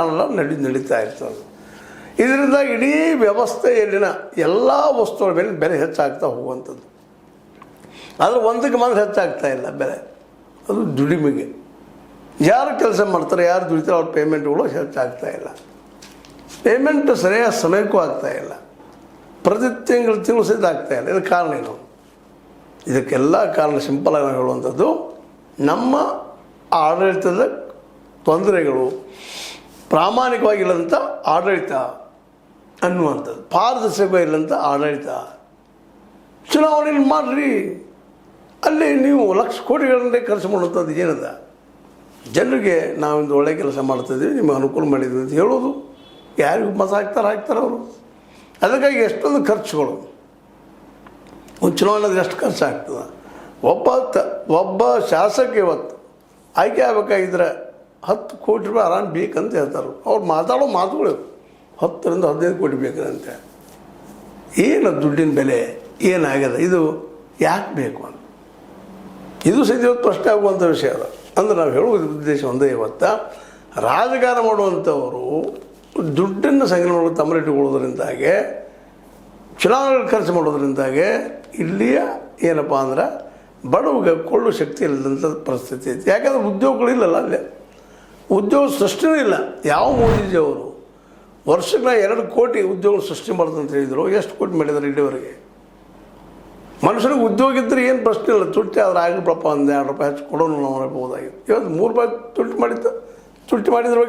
ಕಾಣಲ್ಲ ನಡೀತಾ ಇರ್ತದೆ. ಇದರಿಂದ ಇಡೀ ವ್ಯವಸ್ಥೆಯಲ್ಲಿನ ಎಲ್ಲ ವಸ್ತುಗಳ ಮೇಲೆ ಬೆಲೆ ಹೆಚ್ಚಾಗ್ತಾ ಹೋಗುವಂಥದ್ದು. ಆದರೆ ಒಂದಕ್ಕೆ ಮಾತ್ರ ಹೆಚ್ಚಾಗ್ತಾ ಇಲ್ಲ ಬೆಲೆ, ಅದು ದುಡಿಮೆಗೆ. ಯಾರು ಕೆಲಸ ಮಾಡ್ತಾರೆ, ಯಾರು ದುಡಿತಾರೆ ಅವ್ರ ಪೇಮೆಂಟ್ಗಳು ಹೆಚ್ಚಾಗ್ತಾ ಇಲ್ಲ. ಪೇಮೆಂಟ್ ಸರಿಯಾದ ಸಮಯಕ್ಕೂ ಆಗ್ತಾಯಿಲ್ಲ, ಪ್ರತಿ ತಿಂಗಳು ಸಹಿತ ಆಗ್ತಾಯಿಲ್ಲ. ಇದಕ್ಕೆ ಕಾರಣ ಏನು? ಇದಕ್ಕೆಲ್ಲ ಕಾರಣ ಸಿಂಪಲಾಗಿ ನಾವು ಹೇಳುವಂಥದ್ದು, ನಮ್ಮ ಆಡಳಿತದ ತೊಂದರೆಗಳು, ಪ್ರಾಮಾಣಿಕವಾಗಿಲ್ಲಂಥ ಆಡಳಿತ ಅನ್ನುವಂಥದ್ದು, ಪಾರದರ್ಶಕವಾಗಿಲ್ಲಂಥ ಆಡಳಿತ. ಚುನಾವಣೆಯಲ್ಲಿ ಮಾಡಿರಿ, ಅಲ್ಲಿ ನೀವು ಲಕ್ಷ ಕೋಟಿಗಳನ್ನೇ ಖರ್ಚು ಮಾಡುವಂಥದ್ದು ಏನದ? ಜನರಿಗೆ ನಾವೊಂದು ಒಳ್ಳೆಯ ಕೆಲಸ ಮಾಡ್ತಾಯಿದ್ದೀವಿ, ನಿಮಗೆ ಅನುಕೂಲ ಮಾಡಿದ್ವಿ ಅಂತ ಹೇಳೋದು. ಯಾರಿಗೂ ಮತ ಹಾಕ್ತಾರೆ ಅವರು. ಅದಕ್ಕಾಗಿ ಎಷ್ಟೊಂದು ಖರ್ಚುಗಳು, ಒಂದು ಚುನಾವಣೆಗೆ ಎಷ್ಟು ಖರ್ಚು ಆಗ್ತದೆ. ಒಬ್ಬ ಶಾಸಕ ಇವತ್ತು ಆಯ್ಕೆ ಆಗಬೇಕಾಗಿದ್ರೆ 10 ಕೋಟಿ ರೂಪಾಯಿ ಆರಾಮ್ ಬೇಕಂತ ಹೇಳ್ತಾರೆ. ಅವ್ರು ಮಾತಾಡೋ ಮಾತುಗಳು 10 ರಿಂದ 15 ಕೋಟಿ ಬೇಕಂತೆ. ಏನು ದುಡ್ಡಿನ ಬೆಲೆ ಏನಾಗಿದೆ, ಇದು ಯಾಕೆ ಬೇಕು ಅಂತ ಇದು ಸಹಿತ ಇವತ್ತು ಪ್ರಶ್ನೆ ಆಗುವಂಥ ವಿಷಯ ಅದ. ಅಂದ್ರೆ ನಾವು ಹೇಳುವ ಉದ್ದೇಶ ಒಂದೇ, ಇವತ್ತು ರಾಜಕಾರಣ ಮಾಡುವಂಥವರು ದುಡ್ಡನ್ನು ಸಂಗ್ರಹಣೆ ಮಾಡೋದು ತಮ್ಮರಿಟ್ಟುಕೊಳ್ಳೋದ್ರಿಂದಾಗೆ, ಚುನಾವಣೆಗಳು ಖರ್ಚು ಮಾಡೋದ್ರಿಂದಾಗೆ ಇಲ್ಲಿಯ ಏನಪ್ಪ ಅಂದ್ರೆ ಬಡವಗೆ ಕೊಳ್ಳೋ ಶಕ್ತಿ ಇಲ್ಲದಂಥ ಪರಿಸ್ಥಿತಿ ಐತಿ. ಯಾಕಂದ್ರೆ ಉದ್ಯೋಗಗಳಿಲ್ಲಲ್ಲ, ಅಲ್ಲೇ ಉದ್ಯೋಗ ಸೃಷ್ಟಿನೂ ಇಲ್ಲ. ಯಾವ ಮೋದಿಜಿ ಅವರು ವರ್ಷಕ್ಕೆ 2 ಕೋಟಿ ಉದ್ಯೋಗ ಸೃಷ್ಟಿ ಮಾಡೋದಂತ ಹೇಳಿದರು, ಎಷ್ಟು ಕೋಟಿ ಮಾಡಿದ್ದಾರೆ ಇಲ್ಲಿವರೆಗೆ? ಮನುಷ್ಯನಿಗೆ ಉದ್ಯೋಗ ಇದ್ದರೆ ಏನು ಪ್ರಶ್ನೆ ಇಲ್ಲ, ತುಟ್ಟಿ ಆದ್ರೆ ಆಗಲಿ ಪಾಪ, 1-2 ರೂಪಾಯಿ ಹೆಚ್ಚು ಕೊಡೋನು ನಾವು ಹೇಳ್ಬೋದಾಗಿತ್ತು. ಇವತ್ತು 3 ರೂಪಾಯಿ ತುಟ್ಟಿ ಮಾಡಿದ್ದ ತುಟ್ಟಿ ಮಾಡಿದ್ರ ಬಗ್ಗೆ